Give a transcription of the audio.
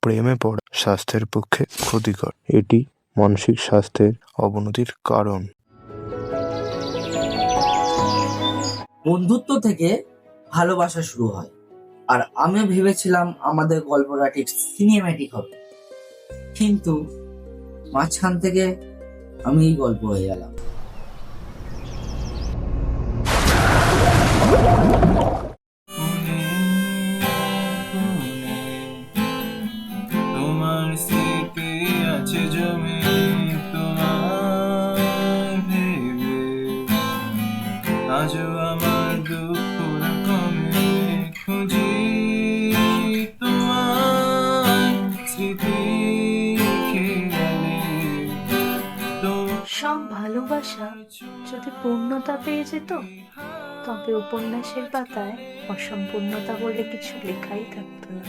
প্রেমে পড়া স্বাস্থ্যের পক্ষে ক্ষতিকর। এটি মানসিক স্বাস্থ্যের অবনতির কারণ। বন্ধুত্ব থেকে ভালোবাসা শুরু হয়, আর আমিও ভেবেছিলাম আমাদের গল্পটা ঠিক সিনেম্যাটিক হবে, কিন্তু মাঝখান থেকে আমি গল্প হয়ে গেলাম। তোমার স্মৃতি আছে জমে, তোমায় ভেবে আজও আমার দুঃখ না কমে। খুঁজি তোমার স্মৃতি খেয়ালে। সব ভালোবাসা যদি পূর্ণতা পেয়ে যেত, তবে উপন্যাসের পাতায় অসম্পূর্ণতা বলে কিছু লেখাই থাকতো না।